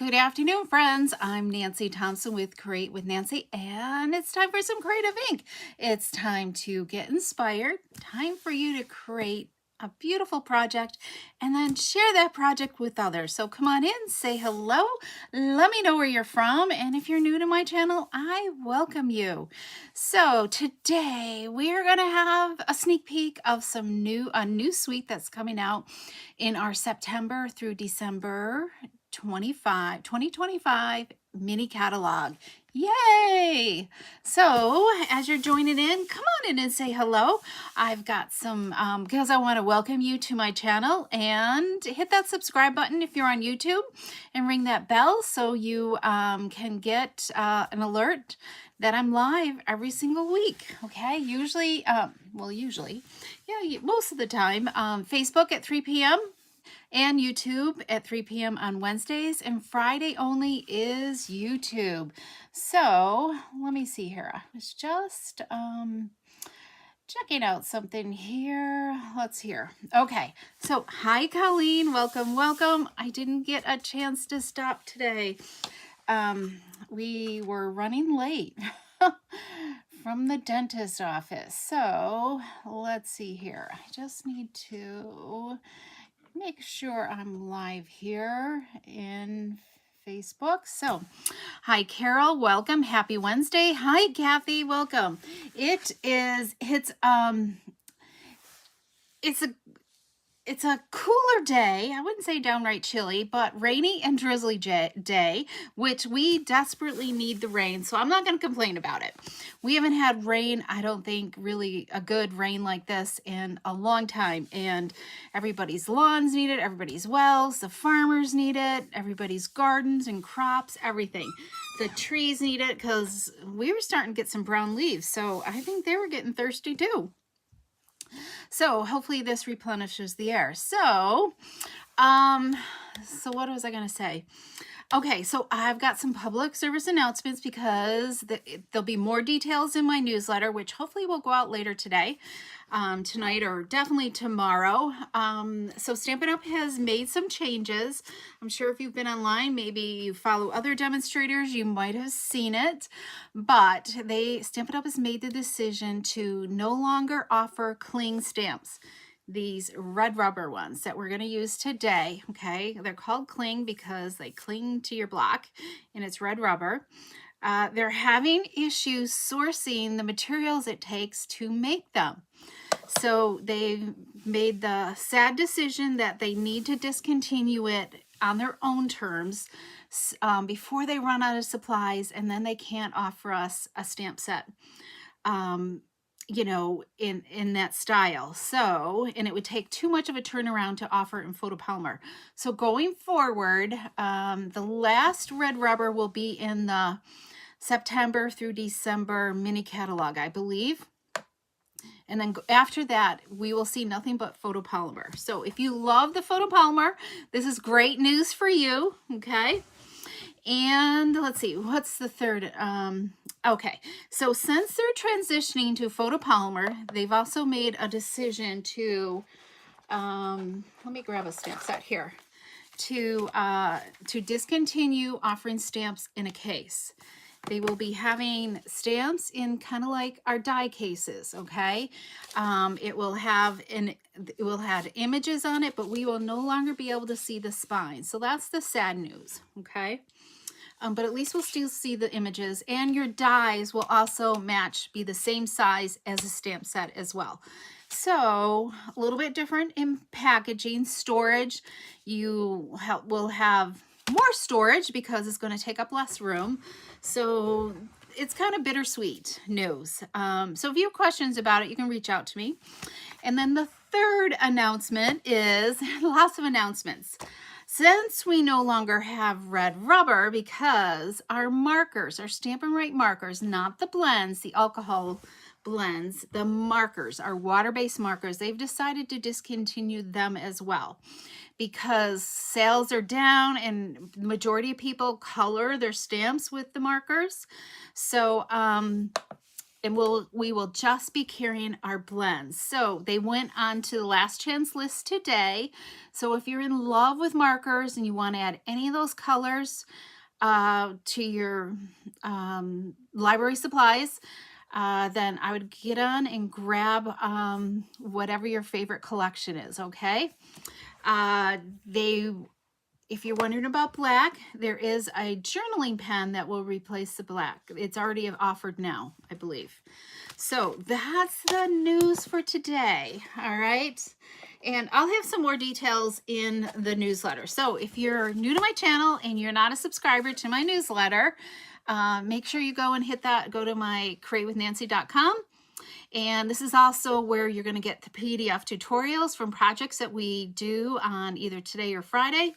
Good afternoon, friends. I'm Nancy Thompson with Create with Nancy, and it's time for some creative ink. It's time to get inspired, time for you to create a beautiful project and then share that project with others. So come on in, say hello, let me know where you're from, and if you're new to my channel, I welcome you. So today we are going to have a sneak peek of a new suite that's coming out in our September through December 2025 mini catalog. Yay! So as you're joining in, come on in and say hello. I've got some, because I want to welcome you to my channel, and hit that subscribe button if you're on YouTube and ring that bell so you can get an alert that I'm live every single week. Okay, usually, most of the time, Facebook at 3 p.m. and YouTube at 3 p.m. on Wednesdays, and Friday only is YouTube. So let me see here. I was just checking out something here. Let's hear. Okay, so hi Colleen, welcome, welcome. I didn't get a chance to stop today. We were running late from the dentist office. So let's see here. I just need to make sure I'm live here in Facebook. So, hi Carol, welcome. Happy Wednesday. Hi Kathy, welcome. It's a cooler day. I wouldn't say downright chilly, but rainy and drizzly day, which we desperately need the rain. So I'm not going to complain about it. We haven't had rain, I don't think, really a good rain like this in a long time. And everybody's lawns need it, everybody's wells, the farmers need it, everybody's gardens and crops, everything. The trees need it because we were starting to get some brown leaves. So I think they were getting thirsty too. So hopefully this replenishes the air. So what was I going to say? Okay, so I've got some public service announcements because there'll be more details in my newsletter, which hopefully will go out later today, tonight, or definitely tomorrow. So Stampin' Up! Has made some changes. I'm sure if you've been online, maybe you follow other demonstrators, you might have seen it, but Stampin' Up! Has made the decision to no longer offer cling stamps. These red rubber ones that we're going to use today. Okay, they're called cling because they cling to your block, and it's red rubber. They're having issues sourcing the materials it takes to make them. So they've made the sad decision that they need to discontinue it on their own terms before they run out of supplies, and then they can't offer us a stamp set. You know, in that style. So, and it would take too much of a turnaround to offer it in photopolymer. So going forward, the last red rubber will be in the September through December mini catalog, I believe. And then after that, we will see nothing but photopolymer. So if you love the photopolymer, this is great news for you, okay? And let's see, what's the third? Okay, so since they're transitioning to photopolymer, they've also made a decision to, let me grab a stamp set here, to discontinue offering stamps in a case. They will be having stamps in kind of like our die cases, okay? It will have images on it, but we will no longer be able to see the spine. So that's the sad news, okay? But at least we'll still see the images, and your dies will also be the same size as a stamp set as well. So a little bit different in packaging. Storage, you will have more storage because it's going to take up less room. So it's kind of bittersweet news. So if you have questions about it, you can reach out to me. And then the third announcement is lots of announcements. Since we no longer have red rubber, because our markers, our Stampin' Right markers, not the blends, the alcohol blends, the markers, our water-based markers, they've decided to discontinue them as well because sales are down and the majority of people color their stamps with the markers. So and we will just be carrying our blends. So they went on to the last chance list today. So if you're in love with markers and you want to add any of those colors to your library supplies, then I would get on and grab whatever your favorite collection is, okay? If you're wondering about black, there is a journaling pen that will replace the black. It's already offered now, I believe. So that's the news for today, all right? And I'll have some more details in the newsletter. So if you're new to my channel and you're not a subscriber to my newsletter, make sure you go and hit that. Go to my createwithnancy.com. And this is also where you're going to get the PDF tutorials from projects that we do on either today or Friday.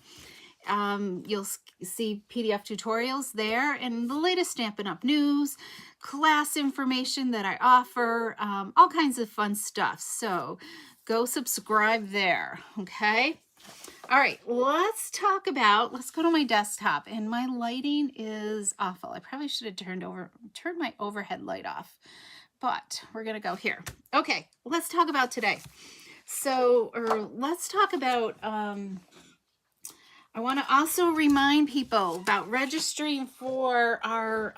You'll see PDF tutorials there and the latest Stampin' Up! News, class information that I offer, all kinds of fun stuff. So go subscribe there, okay? All right, let's go to my desktop, and my lighting is awful. I probably should have turned my overhead light off, but we're gonna go here. Okay, let's talk about today. Let's talk about, I want to also remind people about registering for our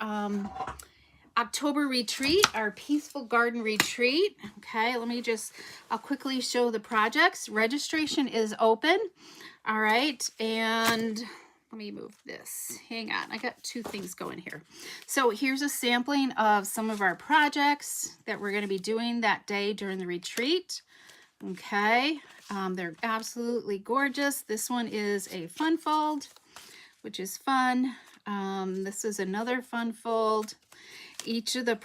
October retreat, our Peaceful Garden Retreat. Okay, I'll quickly show the projects. Registration is open. All right, and let me move this. Hang on, I got two things going here. So here's a sampling of some of our projects that we're going to be doing that day during the retreat. Okay, they're absolutely gorgeous. This one is a fun fold, which is fun. This is another fun fold. Each of the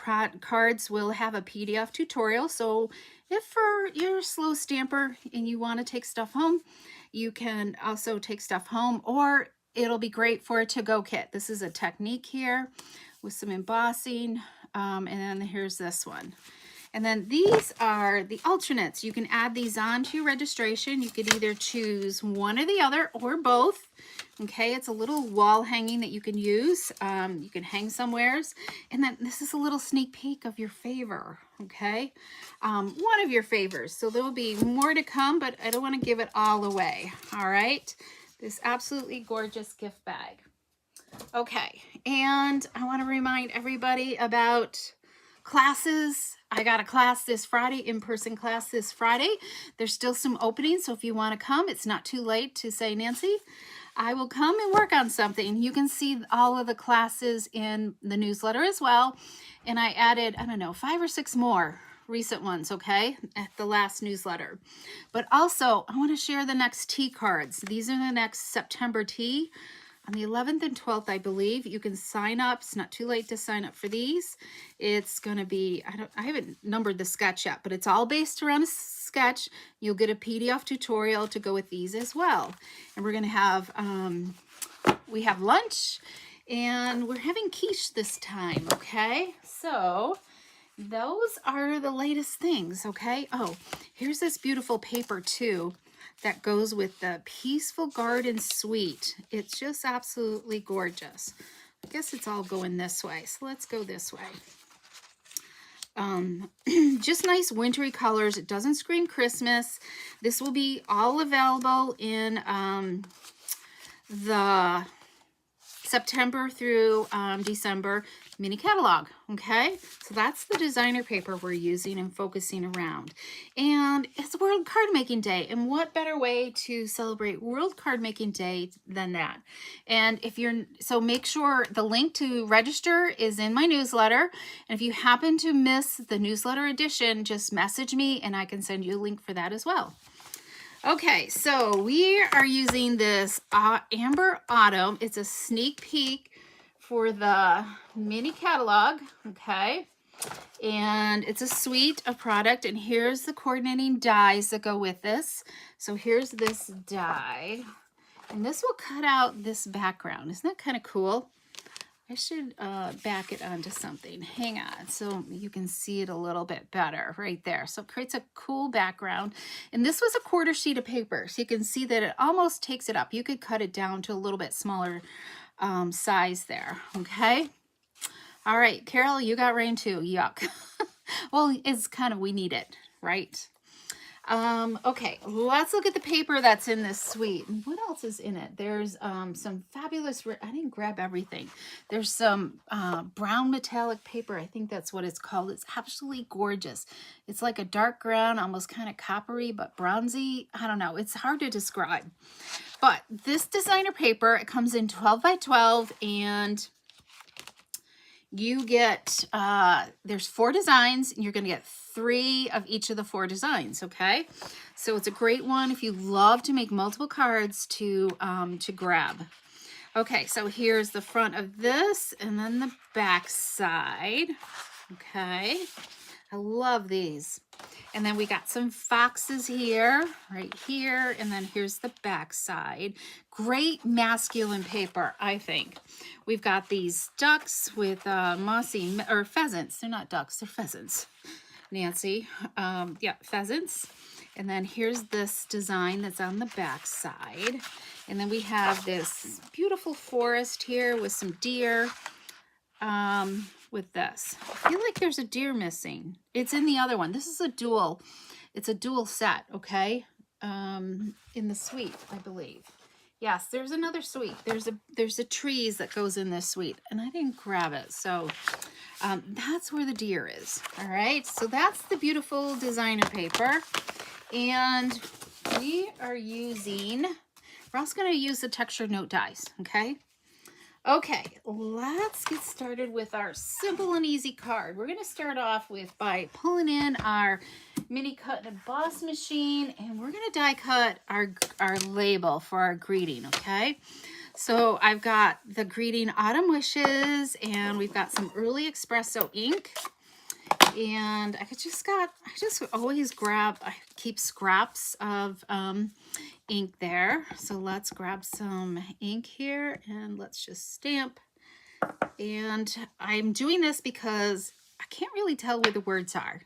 cards will have a PDF tutorial. So if you're a slow stamper and you want to take stuff home, you can also take stuff home, or it'll be great for a to-go kit. This is a technique here with some embossing. And then here's this one. And then these are the alternates. You can add these on to your registration. You could either choose one or the other or both. Okay, it's a little wall hanging that you can use. You can hang somewheres. And then this is a little sneak peek of your favor, okay? One of your favors. So there will be more to come, but I don't want to give it all away, all right? This absolutely gorgeous gift bag. Okay, and I want to remind everybody about classes. I got a class this Friday, in-person class this Friday. There's still some openings, so if you want to come, it's not too late to say, Nancy, I will come and work on something. You can see all of the classes in the newsletter as well. And I added, I don't know, 5 or 6 more recent ones, okay, at the last newsletter. But also, I want to share the next tea cards. These are the next September tea. On the 11th and 12th, I believe, you can sign up. It's not too late to sign up for these. It's going to be, I haven't numbered the sketch yet, but it's all based around a sketch. You'll get a PDF tutorial to go with these as well. And we're going to have, we have lunch, and we're having quiche this time, okay? So those are the latest things, okay? Oh, here's this beautiful paper too that goes with the Peaceful Garden Suite. It's just absolutely gorgeous. I guess it's all going this way, so let's go this way. Just nice wintry colors. It doesn't scream Christmas. This will be all available in the September through December mini catalog, okay? So that's the designer paper we're using and focusing around. And it's World Card Making Day, and what better way to celebrate World Card Making Day than that? And so make sure the link to register is in my newsletter, and if you happen to miss the newsletter edition, just message me and I can send you a link for that as well. Okay, so we are using this Amber Autumn. It's a sneak peek for the mini catalog, okay? And it's a suite of product, and here's the coordinating dies that go with this. So here's this die, and this will cut out this background. Isn't that kind of cool? I should back it onto something. Hang on, so you can see it a little bit better right there. So it creates a cool background. And this was a 1/4 sheet of paper, so you can see that it almost takes it up. You could cut it down to a little bit smaller size there, okay? All right, Carol, you got rain too. Yuck. Well, it's kind of, we need it, right? Okay, let's look at the paper that's in this suite. What else is in it? There's some fabulous, I didn't grab everything. There's some brown metallic paper. I think that's what it's called. It's absolutely gorgeous. It's like a dark brown, almost kind of coppery, but bronzy. I don't know. It's hard to describe. But this designer paper, it comes in 12 by 12, and you get, there's 4 designs, and you're going to get 3 of each of the 4 designs, okay? So it's a great one if you love to make multiple cards to grab. Okay, so here's the front of this, and then the back side, okay? I love these. And then we got some foxes here, right here, and then here's the back side. Great masculine paper, I think. We've got these ducks with mossy, or pheasants. They're not ducks, they're pheasants. Nancy, yeah, pheasants. And then here's this design that's on the back side. And then we have this beautiful forest here with some deer. With this, I feel like there's a deer missing. It's in the other one. This is a dual, it's a dual set, okay? In the suite, I believe. Yes, there's another suite. There's a trees that goes in this suite, and I didn't grab it. So that's where the deer is. All right, so that's the beautiful designer paper. And we are using, we're also going to use the textured note dies, okay? Okay, let's get started with our simple and easy card. We're going to start off with by pulling in our Mini Cut Emboss Machine, and we're going to die cut our label for our greeting, okay? So I've got the greeting Autumn Wishes, and we've got some early espresso ink. And I just always grab, I keep scraps of ink there. So let's grab some ink here and let's just stamp. And I'm doing this because I can't really tell where the words are.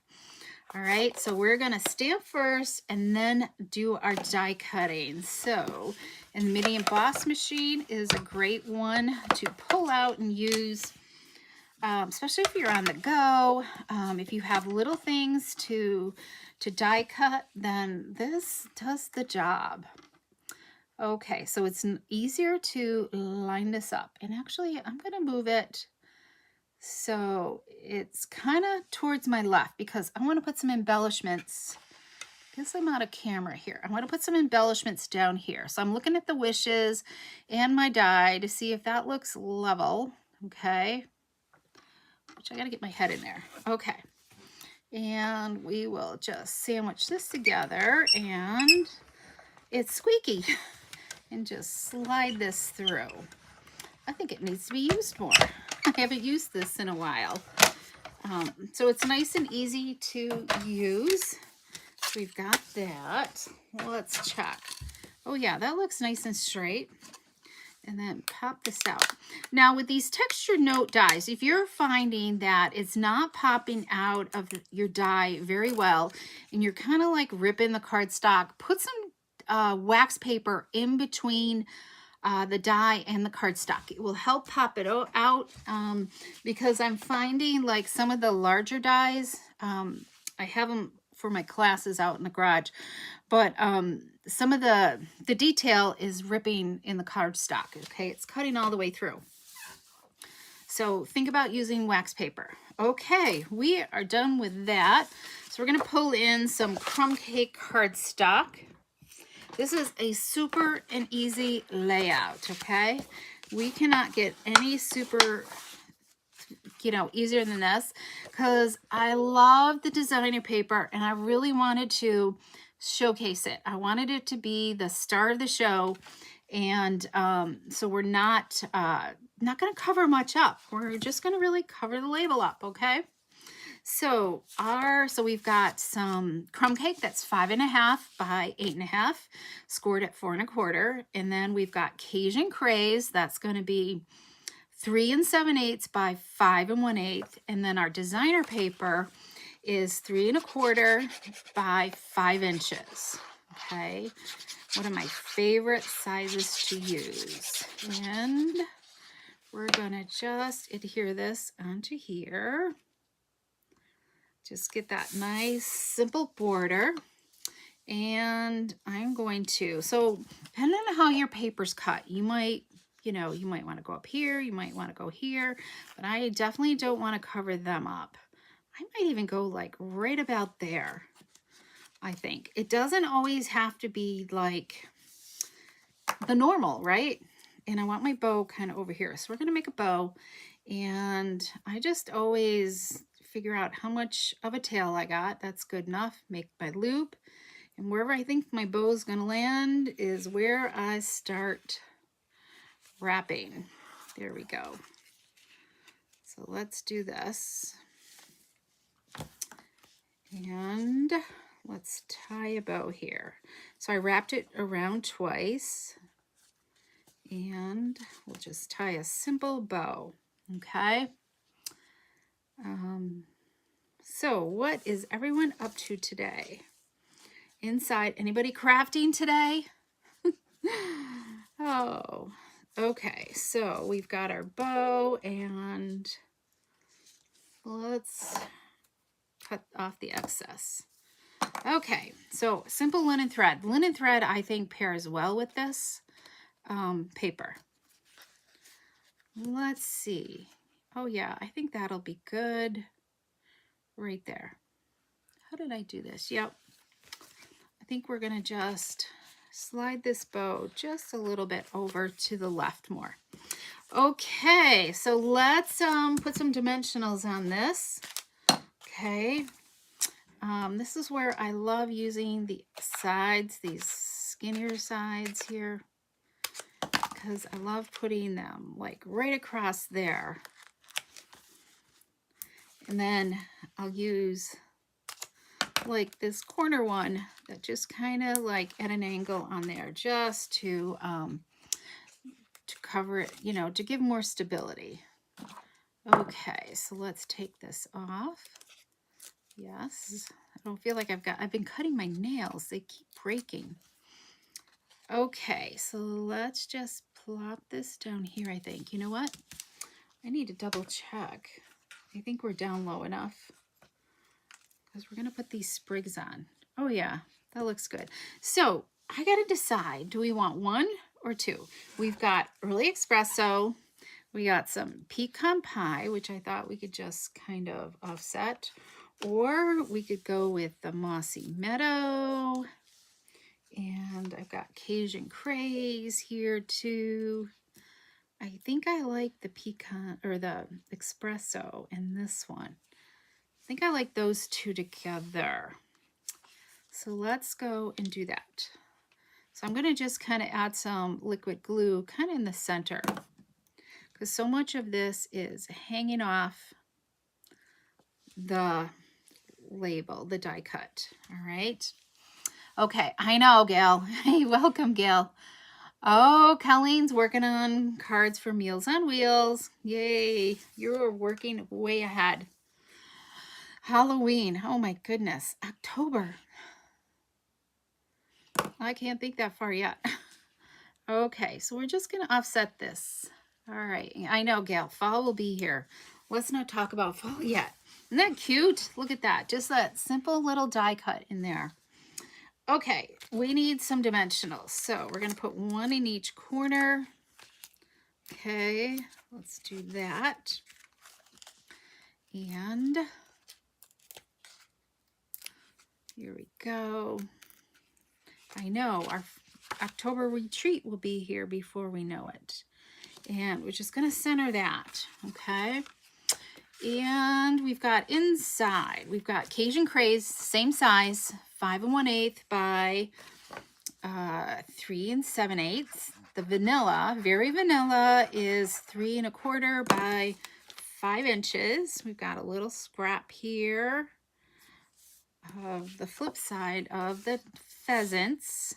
All right, so we're gonna stamp first and then do our die cutting. So, and the Mini Emboss Machine is a great one to pull out and use. Especially if you're on the go, if you have little things to die cut, then this does the job. Okay, so it's easier to line this up. And actually, I'm going to move it so it's kind of towards my left because I want to put some embellishments. I guess I'm out of camera here. I want to put some embellishments down here. So I'm looking at the wishes and my die to see if that looks level. Okay. I got to get my head in there. Okay. And we will just sandwich this together, and it's squeaky. And just slide this through. I think it needs to be used more. I haven't used this in a while. So it's nice and easy to use. We've got that. Let's check. Oh yeah, that looks nice and straight. And then pop this out. Now with these textured note dies, if you're finding that it's not popping out of your die very well, and you're kind of like ripping the cardstock, put some wax paper in between the die and the cardstock. It will help pop it out because I'm finding like some of the larger dies, I have them for my classes out in the garage, but some of the detail is ripping in the cardstock, okay? It's cutting all the way through. So think about using wax paper. Okay, we are done with that. So we're gonna pull in some crumb cake cardstock. This is a super and easy layout, okay? We cannot get any super, you know, easier than this because I love the designer paper and I really wanted to showcase it. I wanted it to be the star of the show, and so we're not going to cover much up. We're just going to really cover the label up, okay? So we've got some crumb cake that's 5.5 by 8.5, scored at 4 1/4, and then we've got Cajun Craze that's going to be 3 7/8 by 5 1/8, and then our designer paper is 3 1/4 by 5 inches. Okay, one of my favorite sizes to use. And we're gonna just adhere this onto here. Just get that nice simple border. And I'm going to, so depending on how your paper's cut, you might, you know, you might want to go up here, you might want to go here, but I definitely don't want to cover them up. I might even go like right about there. I think it doesn't always have to be like the normal, right? And I want my bow kind of over here. So we're going to make a bow, and I just always figure out how much of a tail I got. That's good enough. Make my loop. And wherever I think my bow is going to land is where I start wrapping. There we go. So let's do this. And let's tie a bow here. So I wrapped it around twice. And we'll just tie a simple bow. Okay. So what is everyone up to today? Inside, anybody crafting today? Oh, okay. So we've got our bow, and let's cut off the excess. Okay, so simple linen thread. Linen thread, I think, pairs well with this paper. Let's see. Oh yeah, I think that'll be good right there. How did I do this? Yep. I think we're gonna just slide this bow just a little bit over to the left more. Okay, so let's put some dimensionals on this. Okay, this is where I love using the sides, these skinnier sides here, because I love putting them like right across there. And then I'll use like this corner one that just kind of like at an angle on there, just to cover it, you know, to give more stability. Okay, so let's take this off. Yes, I don't feel like I've been cutting my nails. They keep breaking. Okay, so let's just plop this down here, I think. You know what? I need to double check. I think we're down low enough, because we're going to put these sprigs on. Oh yeah, that looks good. So I got to decide, do we want one or two? We've got early espresso. We got some pecan pie, which I thought we could just kind of offset. Or we could go with the mossy meadow. And I've got Cajun craze here too. I think I like the pecan or the espresso in this one. I think I like those two together. So let's go and do that. So I'm going to just kind of add some liquid glue kind of in the center, because so much of this is hanging off the label, the die cut. All right. Okay, I know, Gail. Hey, welcome, Gail. Oh, Colleen's working on cards for Meals on Wheels. Yay, you're working way ahead. Halloween, oh my goodness, October. I can't think that far yet. Okay, so we're just gonna offset this. All right, I know, Gail, fall will be here. Let's not talk about fall yet. Isn't that cute? Look at that, just that simple little die cut in there. Okay, we need some dimensionals. So we're going to put one in each corner. Okay, let's do that. And here we go. I know our October retreat will be here before we know it. And we're just going to center that. Okay. And we've got inside, we've got Cajun Craze, same size, 5 1/8 by 3 7/8. The vanilla, very vanilla, is 3 1/4 by 5 inches. We've got a little scrap here of the flip side of the pheasants.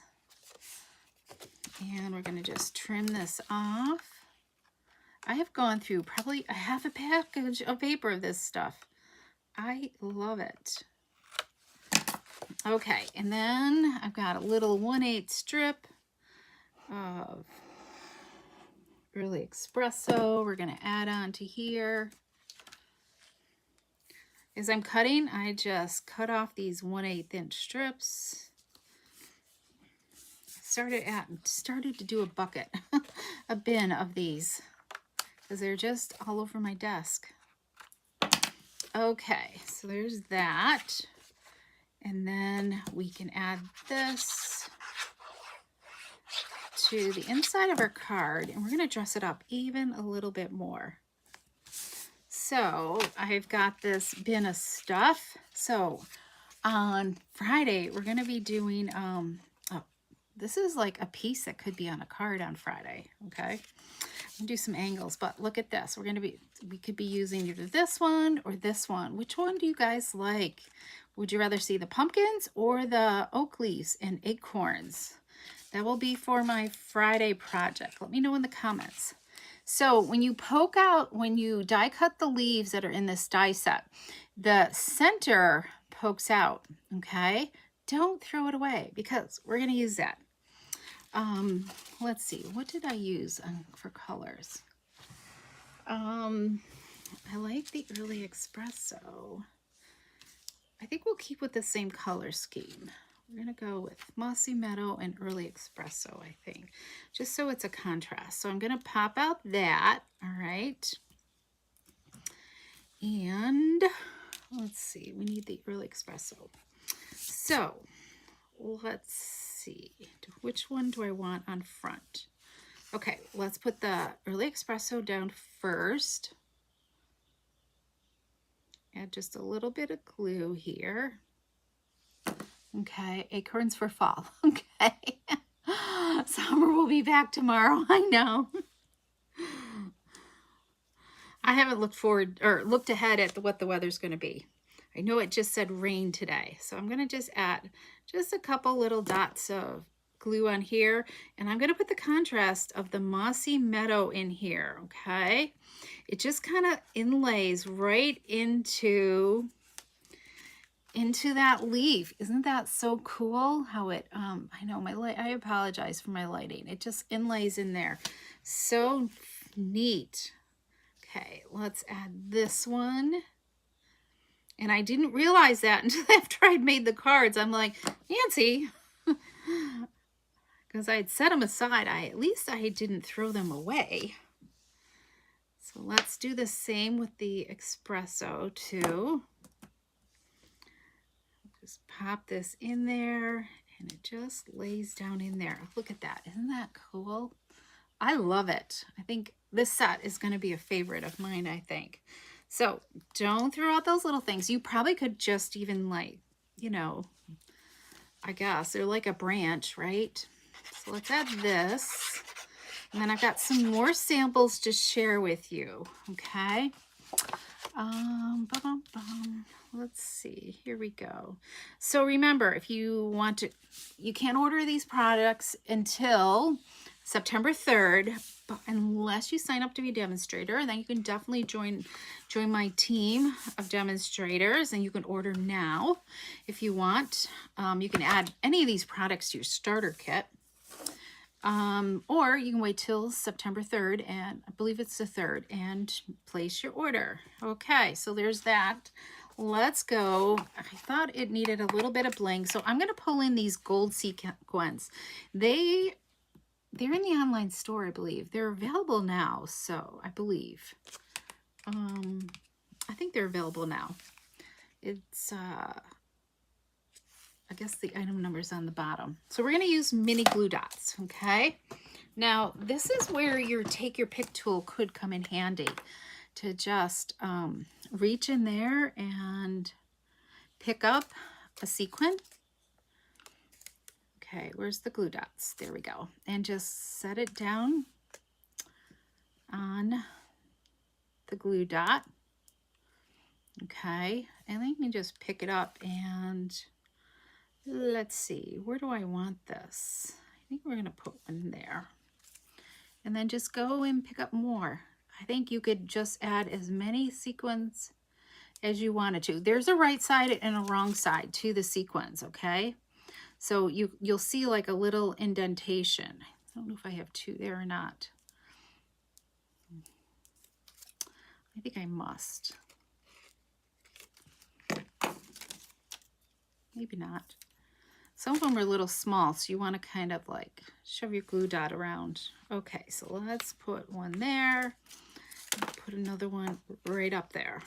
And we're going to just trim this off. I have gone through probably a half a package of paper of this stuff. I love it. Okay, and then I've got a little 1/8 strip of early espresso we're going to add on to here. as I'm cutting, I just cut off these 1/8 inch strips. Started to do a bucket, a bin of these, because they're just all over my desk. Okay, so there's that. And then we can add this to the inside of our card, and we're going to dress it up even a little bit more. So I've got this bin of stuff. So on Friday, we're going to be doing, this is like a piece that could be on a card on Friday. Okay. I'm gonna do some angles, but look at this. We could be using either this one or this one. Which one do you guys like? Would you rather see the pumpkins or the oak leaves and acorns? That will be for my Friday project. Let me know in the comments. So when you when you die cut the leaves that are in this die set, the center pokes out, okay? Don't throw it away because we're gonna use that. Let's see, what did I use for colors? I like the Early Espresso. I think we'll keep with the same color scheme. We're going to go with Mossy Meadow and Early Espresso, I think, just so it's a contrast. So I'm going to pop out that, all right. And let's see, we need the Early Espresso. So let's see, which one do I want on front? Okay, let's put the Early Espresso down first. Add just a little bit of glue here. Okay, acorns for fall. Okay. Summer will be back tomorrow. I know. I haven't looked ahead at what the weather's going to be. I know it just said rain today. So I'm going to just add just a couple little dots of glue on here, and I'm going to put the contrast of the Mossy Meadow in here. Okay, it just kind of inlays right into that leaf. Isn't that so cool how it I know I apologize for my lighting. It just inlays in there. So neat. Okay, let's add this one. And I didn't realize that until after I'd made the cards. I'm like, Nancy, because I had set them aside, at least I didn't throw them away. So let's do the same with the espresso too. Just pop this in there and it just lays down in there. Look at that. Isn't that cool? I love it. I think this set is going to be a favorite of mine, I think. So don't throw out those little things. You probably could just even like, you know, I guess they're like a branch, right? So let's add this. And then I've got some more samples to share with you. Okay. Let's see, here we go. So remember, if you want to, you can't order these products until September 3rd, but unless you sign up to be a demonstrator, then you can definitely join my team of demonstrators, and you can order now if you want. You can add any of these products to your starter kit. Or you can wait till September 3rd, and I believe it's the 3rd, and place your order. Okay, so there's that. Let's go. I thought it needed a little bit of bling, so I'm going to pull in these gold sequins. They're in the online store, I believe. They're available now, so I believe. I think they're available now. It's I guess the item number is on the bottom. So we're going to use mini glue dots, okay? Now, this is where your take your pick tool could come in handy to just reach in there and pick up a sequin. Okay, where's the glue dots? There we go. And just set it down on the glue dot. Okay, and then you can just pick it up and let's see, where do I want this? I think we're going to put one there. And then just go and pick up more. I think you could just add as many sequins as you wanted to. There's a right side and a wrong side to the sequins, okay? So you'll see like a little indentation. I don't know if I have two there or not. I think I must. maybe not. Some of them are a little small, so you want to kind of like shove your glue dot around. Okay, so let's put one there. Put another one right up there.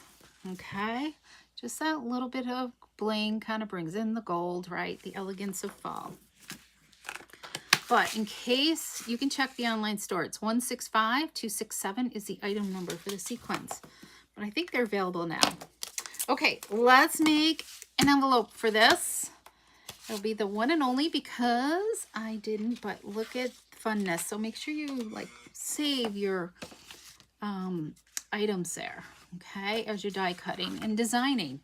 Okay, just that little bit of bling kind of brings in the gold, right? The elegance of fall. But in case, you can check the online store. It's 165267 is the item number for the sequins. But I think they're available now. Okay, let's make an envelope for this. It'll be the one and only because I didn't, but look at funness. So make sure you like save your items there, okay, as you're die cutting and designing.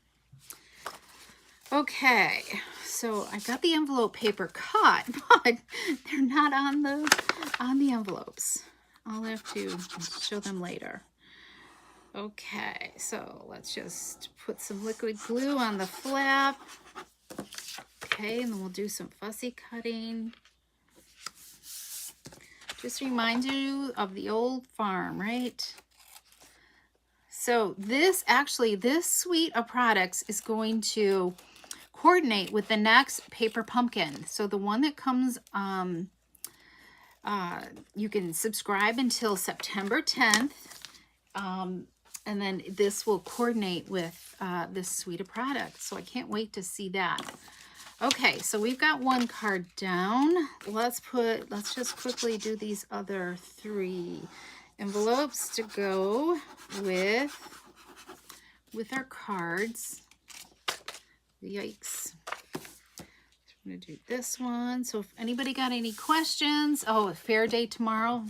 Okay, so I've got the envelope paper cut, but they're not on the envelopes. I'll have to show them later. Okay, so let's just put some liquid glue on the flap. Okay, and then we'll do some fussy cutting. Just remind you of the old farm, right? So this suite of products is going to coordinate with the next paper pumpkin. So the one that comes, you can subscribe until September 10th. And then this will coordinate with this suite of products. So I can't wait to see that. Okay, so we've got one card down. Let's just quickly do these other 3 envelopes to go with our cards. Yikes. I'm gonna do this one. So if anybody got any questions, oh, a fair day tomorrow.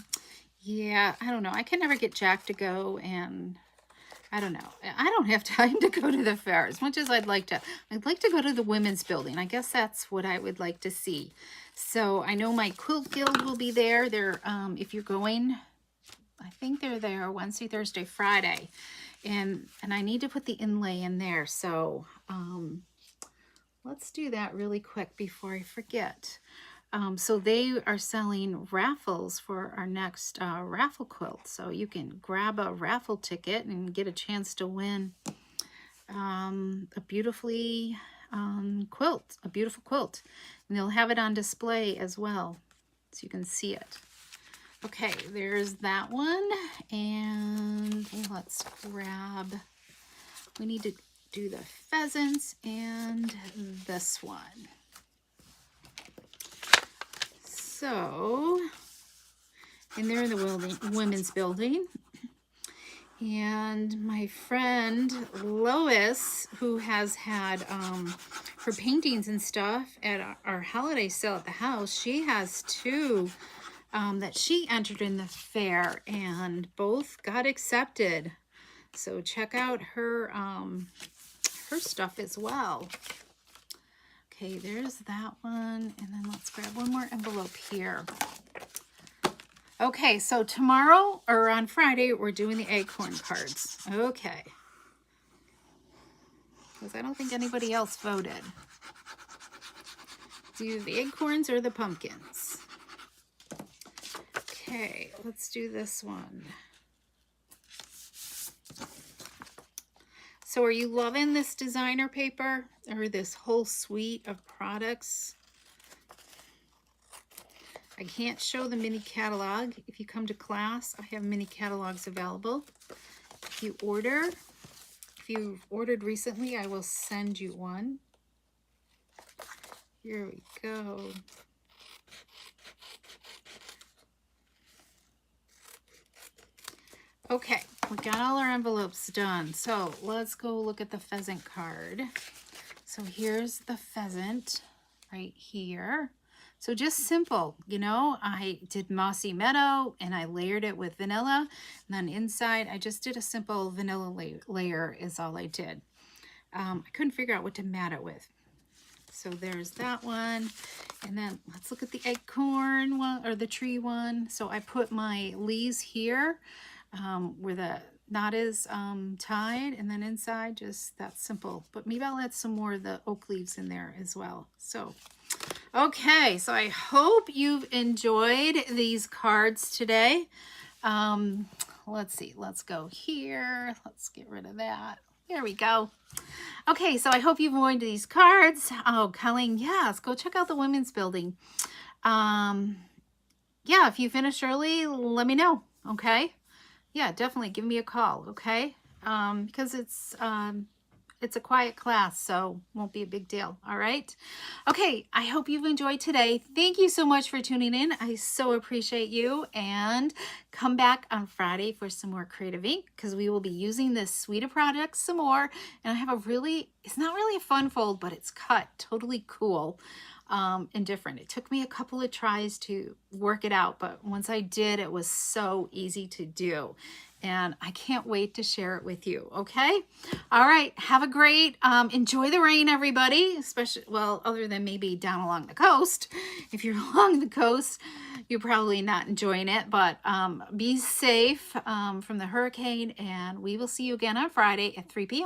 Yeah, I don't know. I can never get Jack to go, and I don't know. I don't have time to go to the fair as much as I'd like to. I'd like to go to the women's building. I guess that's what I would like to see. So I know my quilt guild will be there. They're, if you're going, I think they're there Wednesday, Thursday, Friday. And I need to put the inlay in there. So let's do that really quick before I forget. So they are selling raffles for our next raffle quilt. So you can grab a raffle ticket and get a chance to win a beautiful quilt. And they'll have it on display as well, so you can see it. Okay, there's that one. And let's grab, we need to do the pheasants and this one. So, and they're in the women's building. And my friend Lois, who has had her paintings and stuff at our holiday sale at the house, she has 2 that she entered in the fair, and both got accepted. So check out her her stuff as well. Okay, there's that one. And then let's grab one more envelope here. Okay, so tomorrow or on Friday, we're doing the acorn cards. Okay. Because I don't think anybody else voted. It's either the acorns or the pumpkins. Okay, let's do this one. So are you loving this designer paper or this whole suite of products? I can't show the mini catalog. If you come to class, I have mini catalogs available. If you've ordered recently, I will send you one. Here we go. Okay, we got all our envelopes done. So let's go look at the pheasant card. So here's the pheasant right here. So just simple, you know, I did mossy meadow and I layered it with vanilla. And then inside, I just did a simple vanilla layer is all I did. I couldn't figure out what to mat it with. So there's that one. And then let's look at the acorn one or the tree one. So I put my leaves here where the knot is tied, and then inside just that simple. But maybe I'll add some more of the oak leaves in there as well. So okay, so I hope you've enjoyed these cards today. Let's see, let's go here. Let's get rid of that. Here we go. Okay, so I hope you've enjoyed these cards. Oh, Colleen, yes, go check out the women's building. Yeah, if you finish early, let me know, okay? Yeah, definitely give me a call, okay? Because it's a quiet class, so won't be a big deal, all right? Okay, I hope you've enjoyed today. Thank you so much for tuning in. I so appreciate you, and come back on Friday for some more creative ink, because we will be using this suite of products some more, and I have a really, it's not really a fun fold, but it's cut totally cool and different. It took me a couple of tries to work it out, but once I did, it was so easy to do. And I can't wait to share it with you, okay? All right, have a great, enjoy the rain, everybody, especially, well, other than maybe down along the coast. If you're along the coast, you're probably not enjoying it, but be safe from the hurricane, and we will see you again on Friday at 3 p.m.